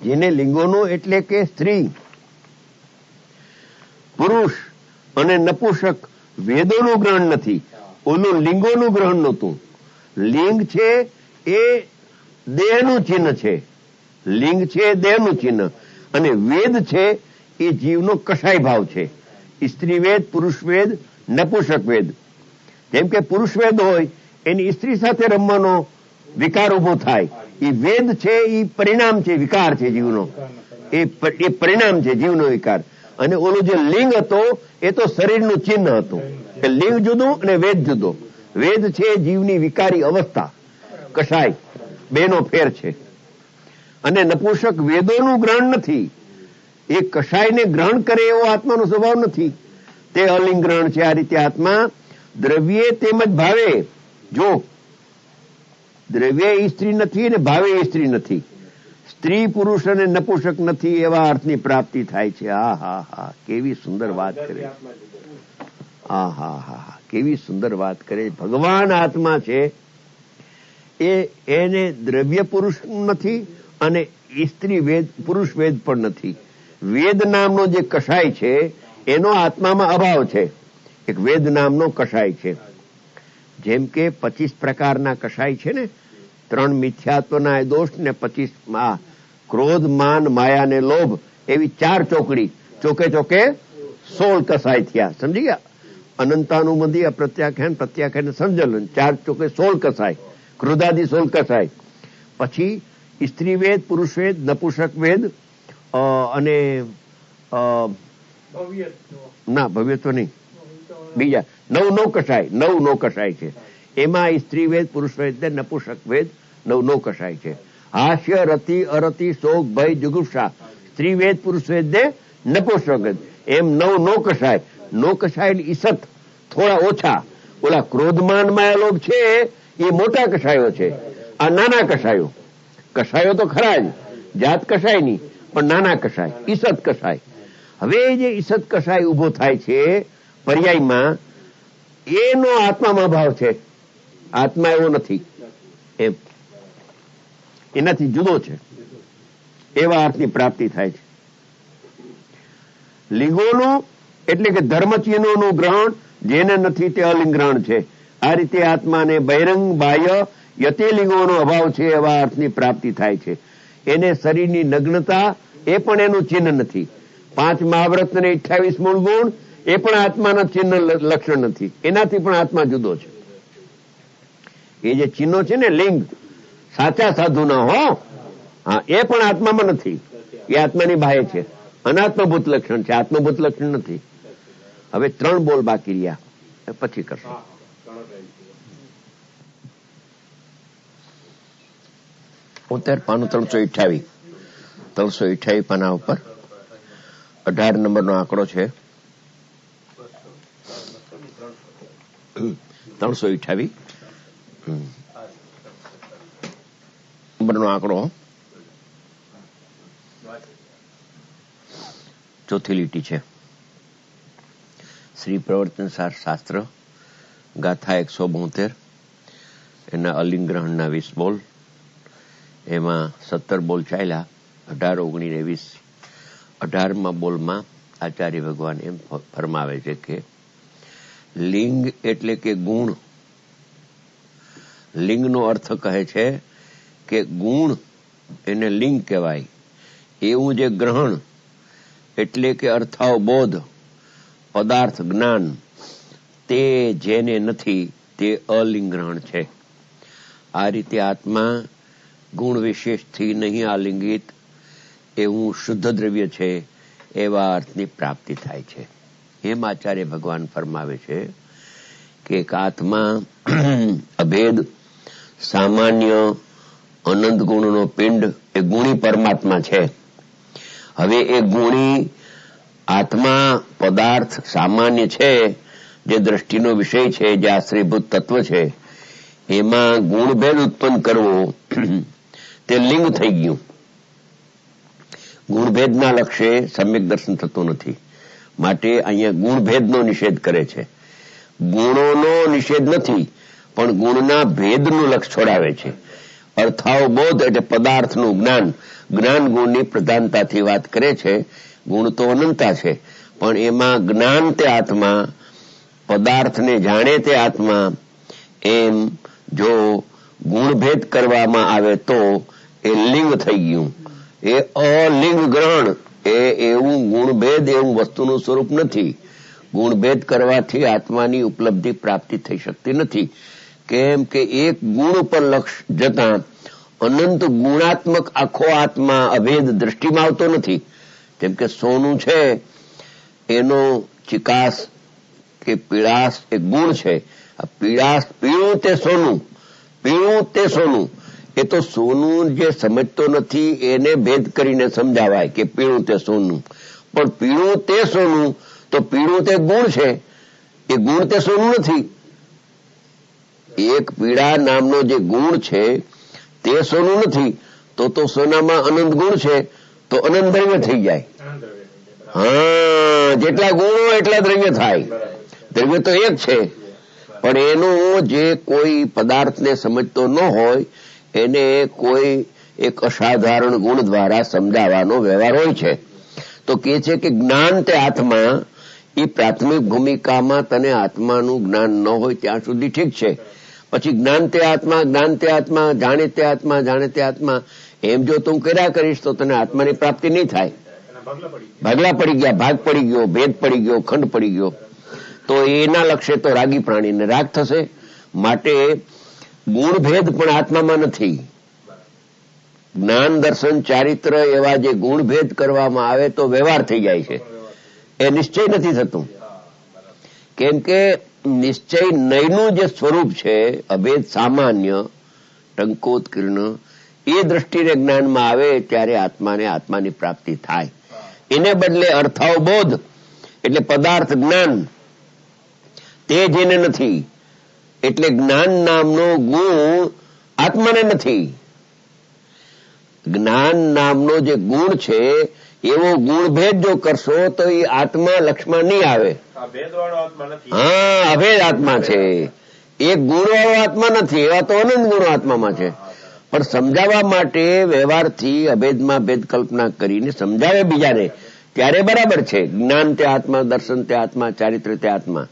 જેને લિંગોનું એટલે કે સ્ત્રી, પુરુષ અને નપુંસક વેદોનું ગ્રહણ નથી. ઓલું લિંગોનું ગ્રહણ નહોતું. લિંગ છે એ દેહનું ચિહ્ન છે. લિંગ છે એ દેહનું ચિહ્ન, અને વેદ છે એ જીવનો કસાય ભાવ છે. સ્ત્રી વેદ, પુરુષ વેદ, નપુંસક વેદ. જેમ કે પુરુષ વેદ હોય એની સ્ત્રી સાથે રમવાનો વિકાર ઉભો થાય. એ વેદ છે એ પરિણામ છે, વિકાર છે જીવનો, એ પરિણામ છે જીવનો વિકાર. અને ઓલું જે લિંગ હતો એ તો શરીરનું ચિહ્ન હતું. કે લિંગ જુદું અને વેદ જુદો. વેદ છે જીવની વિકારી અવસ્થા, કસાય, બેનો ફેર છે. અને નપુંસક વેદોનું ગ્રહણ નથી. એ કસાયને ગ્રહણ કરે એવો આત્માનો સ્વભાવ નથી. તે અલિંગ ગ્રહણ છે. આ રીતે આત્મા દ્રવ્ય તેમજ ભાવે, જો દ્રવ્ય એ સ્ત્રી નથી અને ભાવે એ સ્ત્રી નથી, સ્ત્રી પુરુષ અને નપુંસક નથી એવા અર્થની પ્રાપ્તિ થાય છે. હા હા હા, કેવી સુંદર વાત કરે. હા હા હા, કેવી સુંદર વાત કરે. ભગવાન આત્મા છે એને દ્રવ્ય પુરુષ નથી અને સ્ત્રી વેદ પુરુષ વેદ પણ નથી. વેદ નામનો જે કષાય છે એનો આત્મામાં અભાવ છે. એક વેદ નામનો કષાય છે. જેમ કે 25 પ્રકારના કષાય છે ને, 3 મિથ્યાત્વના દોષ ને 25 ક્રોધ, માન, માયા ને લોભ, એવી 4 ચોકડી, ચોકે ચોકે 16 કસાય થયા. સમજી ગયા? અનંતાનુબંધી, અપ્રત્યાખ્યાન, પ્રત્યાખ્યાન, સમજલ, 4 ચોકે 16 કસાય, ક્રોધાદિ 16 કસાય. પછી સ્ત્રી વેદ, પુરુષ વેદ, નપુંસક વેદ અને ના ભવ્યત્વ નહીં, બીજા 9 કસાય, 9 કસાય છે. એમાં સ્ત્રી વેદ, પુરુષ વેદ ને નપુંસક વેદ 9 કસાય છે. હાસ્ય, રતિ, અરતિ, શોક, ભય, જુગુપ્સા, સ્ત્રી વેદ, પુરુષ વેદ ને નપુંસક વેદ, એમ 9 કસાય. 9 કસાય ઈસત થોડા ઓછા. ઓલા ક્રોધમાન માં લોભ છે એ મોટા કસાયો છે, આ નાના કસાયો. કસાયો તો ખરા જ, જાત કસાય નહીં, પણ નાના કસાય, ઈસત કસાય. હવે જે ઈસત કસાય ઉભો થાય છે પર્યાયમાં, એનો આત્મામાં ભાવ છે. આત્મા એવો નથી, એમ એનાથી જુદો છે, એવા અર્થની પ્રાપ્તિ થાય છે. લિંગોનું એટલે કે ધર્મચિહ્નોનું ગ્રહણ જેને નથી તે અલિંગ ગ્રહણ છે. આ રીતે આત્માને બહિરંગ બાહ્ય યતિલિંગોનો અભાવ છે એવા અર્થની પ્રાપ્તિ થાય છે. એને શરીરની નગ્નતા એ પણ એનું ચિહ્ન નથી. 5 મહાવ્રત અને 28 મૂળ ગુણ એ પણ આત્માના ચિહ્ન લક્ષણ નથી. એનાથી પણ આત્મા જુદો છે. એ જે ચિહ્નો છે ને લિંગ, સાચા સાધુના હો, હા, એ પણ આત્મામાં નથી. એ આત્માની બાહ્ય છે, અનાત્મભૂત લક્ષણ છે, આત્મભૂત લક્ષણ નથી. હવે 3 બોલ બાકી રહ્યા, પછી કરશો. પાનું 328 પાના ઉપર 18 નંબરનો આંકડો છે. 328 નંબરનો આંકડો, ચોથી લીટી છે. શ્રી પ્રવર્તન સાર શાસ્ત્ર ગાથા 172, એના અલિંગ ગ્રહણના 20 બોલ, એમાં 17 બોલ ચાલ્યા, 18, 19, 20. 18મા બોલમાં આચાર્ય ભગવાન એમ ફરમાવે છે કે લિંગ એટલે કે ગુણ. લિંગનો અર્થ કહે છે કે ગુણ, એને લિંગ કહેવાય. એવું જે ગ્રહણ એટલે કે અર્થાવબોધ, પદાર્થ જ્ઞાન, તે જેને નથી તે અલિંગ ગ્રહણ છે. આ રીતે આત્મા ગુણ વિશેષથી નહીં આલિંગિત એવું શુદ્ધ દ્રવ્ય છે એવા અર્થની પ્રાપ્તિ થાય છે. એમ આચાર્ય ભગવાન ફરમાવે છે કે એક આત્મા અભેદ સામાન્ય અનંત ગુણનો પિંડ એ ગુણી પરમાત્મા છે. હવે એ ગુણી આત્મા પદાર્થ સામાન્ય છે, જે દ્રષ્ટિનો વિષય છે, જે આશ્રયભૂત તત્વ છે, એમાં ગુણભેદ ઉત્પન્ન કરવો તે લિંગ થઈ ગયું. ગુણભેદના લક્ષ્ય સમ્યક દર્શન થતું નથી. માટે અહીંયા ગુણભેદનો નિષેધ કરે છે. ગુણોનો નિષેધ નથી, પણ ગુણના ભેદનું લક્ષ છોડાવે છે. અર્થાવબોધ એટલે પદાર્થનું જ્ઞાન. જ્ઞાન ગુણની પ્રધાનતાથી વાત કરે છે. ગુણ તો અનંતા છે, પણ એમાં જ્ઞાન તે આત્મા, પદાર્થને જાણે તે આત્મા, એમ જો ગુણભેદ કરવામાં આવે તો એ લિંગ થઈ ગયું. એ અલિંગ ગ્રહણ, એ એવું ગુણભેદ એવું વસ્તુનું સ્વરૂપ નથી. ગુણભેદ કરવાથી આત્માની ઉપલબ્ધિ પ્રાપ્તિ થઈ શકતી નથી. કેમ કે એક ગુણ ઉપર લક્ષ જતા અનંત ગુણાત્મક આખો આત્મા અભેદ દ્રષ્ટિમાં આવતો નથી. જેમ કે સોનું છે, એનો ચિકાસ કે પીળાશ એ ગુણ છે. આ પીળાશ, પીળું તે સોનું, પીળું તે સોનું, એ તો સોનું જે સમજતો નથી એને ભેદ કરીને સમજાવાય કે પીળું તે સોનું. પણ પીળું તે સોનું, તો પીળું તે ગુણ છે, એ ગુણ તે સોનું નથી. એક પીળા નામનો જે ગુણ છે તે સોનું નથી, તો સોનામાં અનંત ગુણ છે, તો અનંત દ્રવ્ય થઈ જાય. હા, જેટલા ગુણો એટલા દ્રવ્ય થાય. દ્રવ્ય તો એક છે, પણ એનું જે કોઈ પદાર્થને સમજતો ન હોય એને કોઈ એક અસાધારણ ગુણ દ્વારા સમજાવવાનો વ્યવહાર હોય છે. તો કે છે કે જ્ઞાન તે આત્મા, એ પ્રાથમિક ભૂમિકામાં તને આત્માનું જ્ઞાન ન હોય ત્યાં સુધી ઠીક છે. પછી જ્ઞાન તે આત્મા, જ્ઞાન તે આત્મા, જાણે તે આત્મા, જાણે તે આત્મા, એમ જો તું કર્યા કરીશ તો તને આત્માની પ્રાપ્તિ નહીં થાય. ભાગલા પડી ગયા, ભાગ પડી ગયો, ભેદ પડી ગયો, ખંડ પડી ગયો, તો એના લક્ષ્ય તો રાગી પ્રાણીને રાગ થશે. માટે ગુણભેદ પણ આત્મામાં નથી. જ્ઞાન, દર્શન, ચારિત્ર એવા જે ગુણભેદ કરવામાં આવે તો વ્યવહાર થઈ જાય છે, એ નિશ્ચય નથી થતું. કેમ કે નિશ્ચય નયનું જે સ્વરૂપ છે, અભેદ સામાન્ય, ટંકોત્કીર્ણ, એ દ્રષ્ટિને જ્ઞાનમાં આવે ત્યારે આત્માને આત્માની પ્રાપ્તિ થાય. એને બદલે અર્થાવબોધ એટલે પદાર્થ જ્ઞાન, તે જેને નથી, એટલે જ્ઞાન નામનો ગુણ આત્માને નથી. જ્ઞાન નામનો જે ગુણ છે એવો ગુણભેદ જો કરશો તો એ આત્મા લક્ષમાં નહીં આવે. હા, અભેદ આત્મા છે. એક ગુણવાળો આત્મા નથી, એવા તો અનંત ગુણો આત્મામાં છે. પણ સમજાવવા માટે વ્યવહારથી અભેદમાં ભેદ કલ્પના કરીને સમજાવે બીજાને ત્યારે બરાબર છે. જ્ઞાન તે આત્મા, દર્શન તે આત્મા, ચારિત્ર તે આત્મા.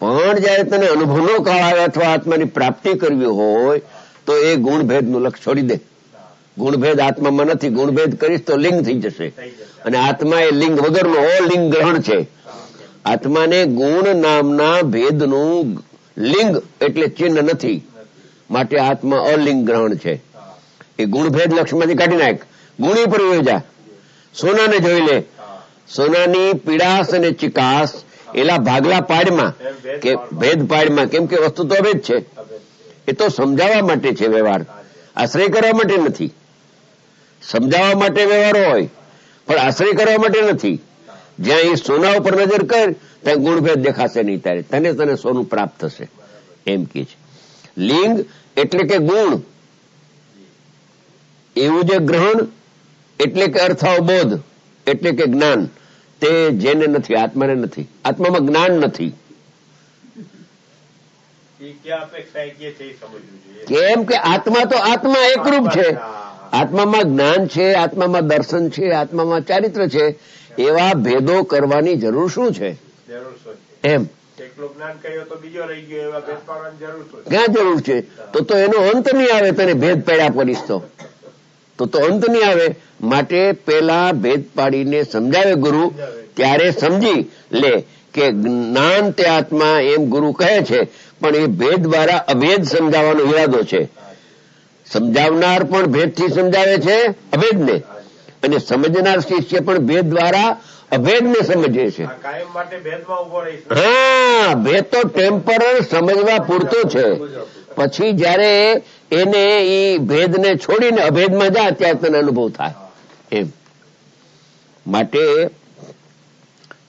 પણ જયારે તને અનુભવનો કાળ આવે અથવા આત્માની પ્રાપ્તિ કરવી હોય તો એ ગુણભેદનું લક્ષ છોડી દે. ગુણભેદ આત્મામાં નથી. ગુણભેદ કરીશ તો લિંગ થઈ જશે, અને આત્મા એ લિંગ વગરનો અલિંગ ગ્રહણ છે. આત્માને ગુણ નામના ભેદનું લિંગ એટલે ચિહ્ન નથી, માટે આત્મા અલિંગ ગ્રહણ છે. એ ગુણભેદ લક્ષમાંથી કાઢી નાખ. ગુણી પર જા. સોનાને જોઈ લે. સોનાની પીડાશ અને ચિકાસ એલા ભાગલા પાડમાં કે ભેદ પાડમાં, કેમ કે વસ્તુ તો અભેદ છે. એ તો સમજાવવા માટે છે વ્યવહાર, આશ્રય કરવા માટે નથી. સમજાવવા માટે વ્યવહાર હોય પણ આશ્રય કરવા માટે નથી. જ્યાં એ સોના ઉપર નજર કર ત્યાં ગુણભેદ દેખાશે નહીં, ત્યારે તને સોનું પ્રાપ્ત થશે, એમ કે છે. લિંગ એટલે કે ગુણ, એવું જે ગ્રહણ એટલે કે અર્થાવબોધ એટલે કે જ્ઞાન, તે જેને નથી, આત્માને નથી. આત્મામાં જ્ઞાન નથી. કેમ કે આત્મા તો આત્મા એકરૂપ છે. આત્મામાં જ્ઞાન છે, આત્મામાં દર્શન છે, આત્મામાં ચારિત્ર છે. એવા ભેદો કરવાની જરૂર શું છે? એમ ક્યાં જરૂર છે? તો એનો અંત નહીં આવે. તને ભેદ પડ્યા કરીશ તો અંત નહીં આવે. માટે પેલા ભેદ પાડીને સમજાવે ગુરુ, ત્યારે સમજી લે કે જ્ઞાન તે આત્મા એમ ગુરુ કહે છે, પણ એ ભેદ દ્વારા અભેદ સમજાવવાનો ઈરાદો છે. સમજાવનાર પણ ભેદથી સમજાવે છે અભેદને, અને સમજનાર શિષ્ય પણ ભેદ દ્વારા અભેદને સમજે છે. હા, ભેદ તો ટેમ્પરર સમજવા પૂરતો છે. પછી જયારે એને એ ભેદને છોડીને અભેદમાં જા ત્યારે તને અનુભવ થાય. એમ માટે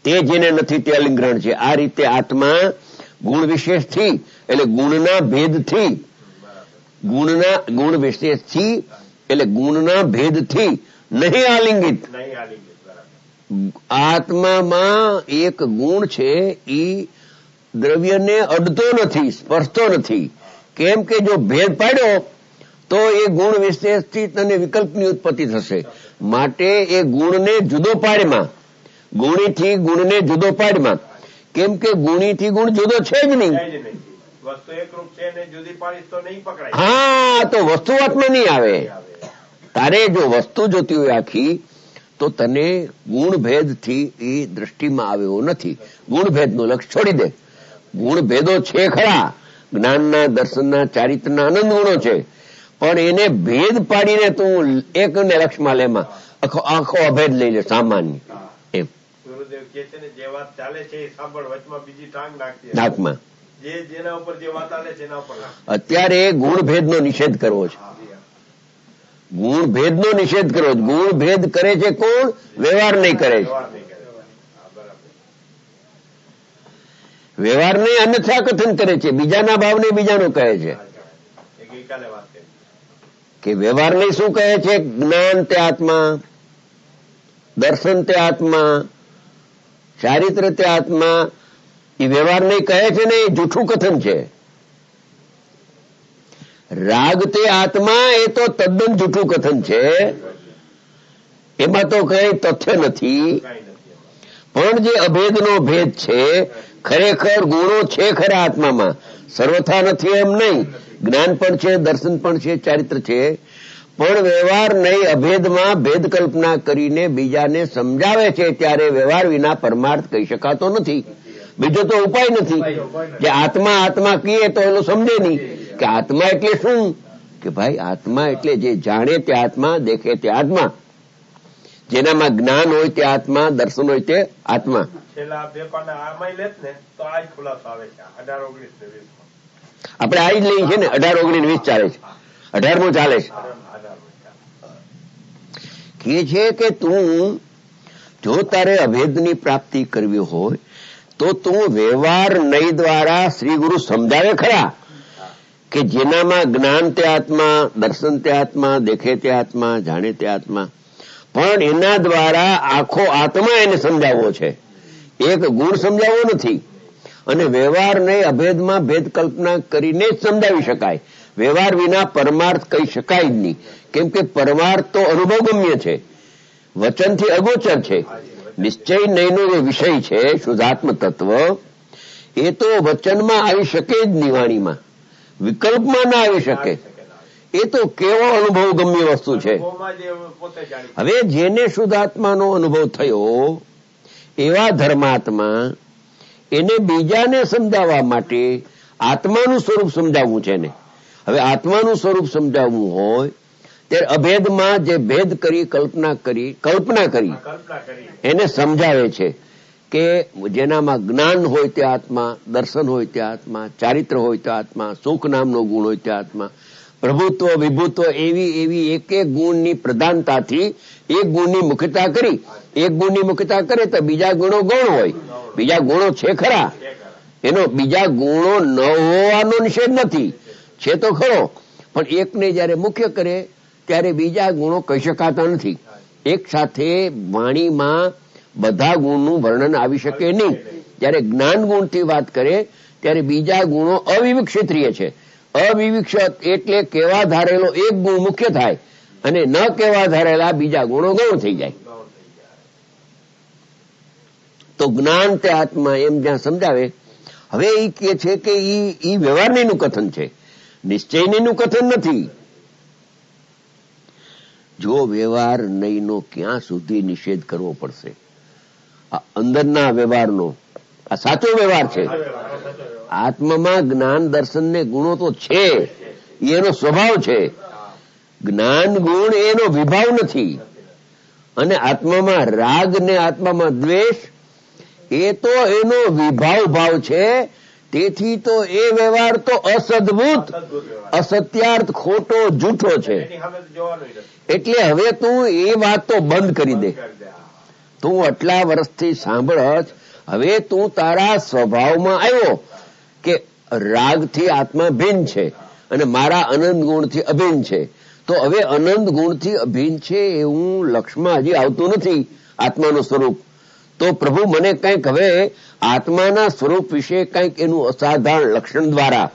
તે જેને નથી તે અલિંગ્રહણ છે. આ રીતે આત્મા ગુણ વિશેષથી એટલે ગુણના ભેદથી, ગુણ વિશેષથી એટલે ગુણના ભેદથી નહીં આલિંગિત. આત્મામાં એક ગુણ છે, એ દ્રવ્યને અડતો નથી, સ્પર્શતો નથી. કેમ કે જો ભેદ પાડ્યો તો એ ગુણ વિશેષથી તને વિકલ્પની ઉત્પત્તિ થશે. માટે એ ગુણને જુદો પાડમાં, ગુણીથી ગુણને જુદો પાડમાં. કેમ કે ગુણીથી ગુણ જુદો છે જ નહીં. વસ્તુ એકરૂપ છે ને જુદી પાડીશ તો નહીં પકડાય. હા, તો વસ્તુવાતમાં નહીં આવે. તારે જો વસ્તુ જોતી હોય આખી, તો તને ગુણભેદથી એ દ્રષ્ટિમાં આવે એવો નથી. ગુણભેદનું લક્ષ છોડી દે. ગુણભેદો છે ખરા, જ્ઞાનના, દર્શનના, ચારિત્રના અનંત ગુણો છે, પણ એને ભેદ પાડીને તું એકને લક્ષમાં લેમાં આખો અભેદ લઈ લે સામાન્ય. એમ ગુરુદેવ કહે છે ને, જે વાત ચાલે છે એ સાંભળ, વચમાં બીજી ટાંગ નાખતી નાકમાં. જેના ઉપર જે વાત ચાલે છે એના ઉપર અત્યારે ગુણભેદનો નિષેધ કરવો છે. ગુણભેદનો નિષેધ કરવો છે. ગુણભેદ કરે છે કોણ? વ્યવહાર નહીં કરે છે. વ્યવહાર ને અન્યથા કથન કરે છે, બીજાના ભાવને બીજાનો કહે છે. કે વ્યવહાર ને શું કહે છે? જ્ઞાન તે આત્મા, દર્શન તે આત્મા, ચારિત્ર તે આત્મા. એ વ્યવહાર ને કહે છે ને, એ જૂઠું કથન છે. રાગ તે આત્મા, એ તો તદ્દન જૂઠું કથન છે. એમાં તો કઈ તથ્ય નથી. પણ જે અભેદનો ભેદ છે, ખરેખર ગુણો છે ખરા આત્મામાં, સર્વથા નથી એમ નહીં. જ્ઞાન પણ છે, દર્શન પણ છે, ચારિત્ર છે, પણ વ્યવહાર નહીં. અભેદમાં ભેદ કલ્પના કરીને બીજાને સમજાવે છે, ત્યારે વ્યવહાર વિના પરમાર્થ કહી શકાતો નથી. બીજો તો ઉપાય નથી. જે આત્મા આત્મા કહીએ તો એનું સમજે નહીં કે આત્મા એટલે શું. કે ભાઈ આત્મા એટલે જે જાણે તે આત્મા, દેખે તે આત્મા, જેનામાં જ્ઞાન હોય તે આત્મા, દર્શન હોય તે આત્મા. છેલ્લા બે પાના આમાં લેત ને તો આ જ ખુલાસો આવે છે. 18, 19 ને 20 આપણે આ જ લઈએ છીએ ને. 18, 19 ને 20 ચાલે છે. 18મો ચાલે છે. કે છે કે તું જો તારે અભેદની પ્રાપ્તિ કરવી હોય તો તું વ્યવહાર નહીં દ્વારા શ્રી ગુરુ સમજાવે ખરા કે જેનામાં જ્ઞાન તે આત્મા, દર્શન તે આત્મા, દેખે તે આત્મા, જાણે તે આત્મા, પણ એના દ્વારા આખો આત્મા એને સમજાવવો છે. એક ગુણ સમજાવવો નથી. અને વ્યવહાર નહીં, અભેદમાં ભેદ કલ્પના કરીને જ સમજાવી શકાય. વ્યવહાર વિના પરમાર્થ કહી શકાય જ નહીં. કેમ કે પરમાર્થ તો અનુભવગમ્ય છે, વચનથી અગોચર છે. નિશ્ચય નહીંનો જે વિષય છે, શુદ્ધાત્મ તત્વ, એ તો વચનમાં આવી શકે જ નહીં, વાણીમાં વિકલ્પમાં ના આવી શકે. એ તો કેવો અનુભવગમ્ય વસ્તુ છે. હવે જેને શુદ્ધાત્માનો અનુભવ થયો એવા ધર્માત્મા, એને બીજાને સમજાવવા માટે આત્માનું સ્વરૂપ સમજાવવું છે ને. હવે આત્માનું સ્વરૂપ સમજાવવું હોય ત્યારે અભેદમાં જે ભેદ કરી કલ્પના કરી એને સમજાવે છે. કે જેનામાં જ્ઞાન હોય તે આત્મા, દર્શન હોય તે આત્મા, ચારિત્ર હોય તે આત્મા, સુખ નામનો ગુણ હોય તે આત્મા, પ્રભુત્વ વિભુત્વ એવી એક એક ગુણની પ્રધાનતાથી એક ગુણની મુખ્યતા કરી. એક ગુણની મુખ્યતા કરે તો બીજા ગુણો ગૌણ હોય. બીજા ગુણો છે ખરા, એનો બીજા ગુણો ન હોવાનો નિષેધ નથી, છે તો ખરો, પણ એકને જયારે મુખ્ય કરે ત્યારે બીજા ગુણો કહી શકાતા નથી. એક સાથે વાણીમાં બધા ગુણનું વર્ણન આવી શકે નહીં. જયારે જ્ઞાન ગુણથી વાત કરે ત્યારે બીજા ગુણો અવિવિક્ષિત રહે છે. અવિવિક્ષિત એટલે કેવા ધારેલો એક ગુણ મુખ્ય થાય અને ન કેવા ધારેલા બીજા ગુણો ગૌણ થઈ જાય. તો જ્ઞાન તે આત્મા એમ જ્યાં સમજાવે. હવે એ કે છે કે ઈ વ્યવહારનું કથન છે, નિશ્ચયનું કથન નથી. જો વ્યવહાર નહીંનો ક્યાં સુધી નિષેધ કરવો પડશે? આ અંદરના વ્યવહારનો આ સાચો વ્યવહાર છે. આત્મામાં જ્ઞાન દર્શન ને ગુણો તો છે, એનો સ્વભાવ છે. જ્ઞાન ગુણ એનો વિભાવ નથી. અને આત્મામાં રાગ ને આત્મામાં દ્વેષ એ તો એનો વિભાવ ભાવ છે. તેથી તો એ વ્યવહાર તો અસદભૂત, અસત્યાર્થ, ખોટો, જૂઠો છે. એટલે હવે તું એ વાત તો બંધ કરી દે. તું આટલા વર્ષથી સાંભળ જ, હવે તું તારા સ્વભાવમાં આવ્યો કે રાગથી આત્મા ભિન્ન છે અને મારા અનંત ગુણથી અભિન્ન છે. તો હવે અનંત ગુણથી અભિન્ન છે એવું લક્ષમાં હજી આવતું નથી આત્માનું સ્વરૂપ. તો પ્રભુ મને કંઈક હવે આત્માના સ્વરૂપ વિશે કંઈક એનું અસાધારણ લક્ષણ દ્વારા,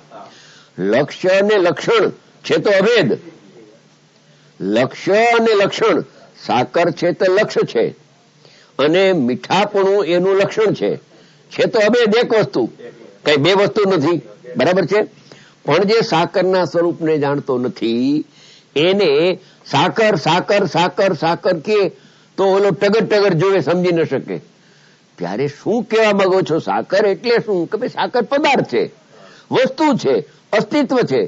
લક્ષ્ય અને લક્ષણ છે તો અભેદ, લક્ષ્ય અને લક્ષણ, સાકર છે તે લક્ષ્ય છે અને મીઠાપણું એનું લક્ષણ છે તો અભેદ એક વસ્તુ, કઈ બે વસ્તુ નથી, બરાબર છે. પણ જે સાકરના સ્વરૂપને જાણતો નથી એને સાકર સાકર સાકર સાકર કે તો ઓલો ટગર ટગર જોવે, સમજી ન શકે. ત્યારે શું કહેવા માંગો છો? સાકર એટલે શું? કે ભાઈ સાકર પદાર્થ છે, વસ્તુ છે, અસ્તિત્વ છે,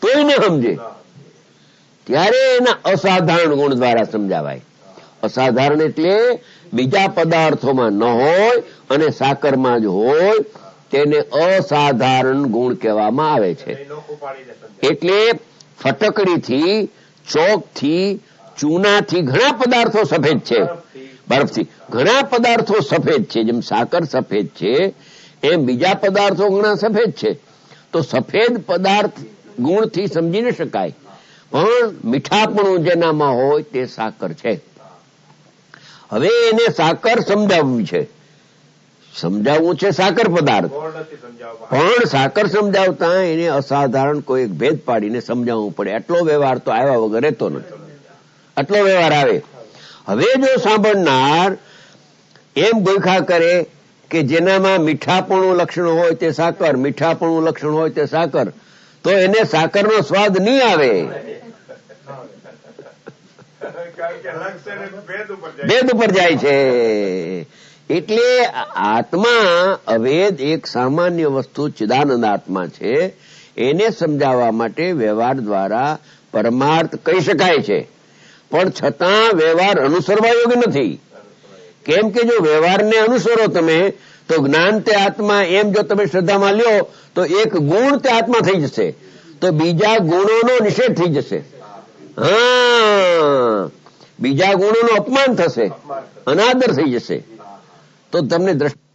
તોય ન સમજે. ત્યારે એના અસાધારણ ગુણ દ્વારા સમજાવાય. અસાધારણ એટલે બીજા પદાર્થોમાં ન હોય અને સાકરમાં જ હોય, તેને અસાધારણ ગુણ કહેવામાં આવે છે. એટલે ફટકડીથી, ચોકથી, ચૂનાથી ઘણા પદાર્થો સફેદ છે, બરફથી ઘણા પદાર્થો સફેદ છે. જેમ સાકર સફેદ છે એમ બીજા પદાર્થો ઘણા સફેદ છે. તો સફેદ પદાર્થ ગુણથી સમજી ન શકાય, પણ મીઠાપણું જેનામાં હોય તે સાકર છે. હવે એને સાકર સમજાવવું છે, સમજાવવું છે સાકર પદાર્થ, પણ સાકર સમજાવતા એને અસાધારણ કોઈ એક ભેદ પાડીને સમજાવવું પડે. આટલો વ્યવહાર તો આવ્યા વગર રહેતો નથી, આટલો વ્યવહાર આવે. હવે જો સાંભળનાર એમ ગોખા કરે કે જેનામાં મીઠાપણું લક્ષણ હોય તે સાકર, મીઠાપણું લક્ષણ હોય તે સાકર, તો એને સાકરનો સ્વાદ નહીં આવે, ભેદ ઉપર જાય છે. એટલે આત્મા અભેદ એક સામાન્ય વસ્તુ ચિદાનંદ આત્મા છે, એને સમજાવવા માટે વ્યવહાર દ્વારા પરમાર્થ કહી શકાય છે, પણ છતાં વ્યવહાર અનુસરવા યોગ્ય નથી. કેમ કે જો વ્યવહારને અનુસરો તમે તો જ્ઞાન તે આત્મા એમ જો તમે શ્રદ્ધામાં લ્યો તો એક ગુણ તે આત્મા થઈ જશે, તો બીજા ગુણોનો નિષેધ થઈ જશે. બીજા ગુણોનું અપમાન થશે, અનાદર થઈ જશે. તો તમને દ્રષ્ટિ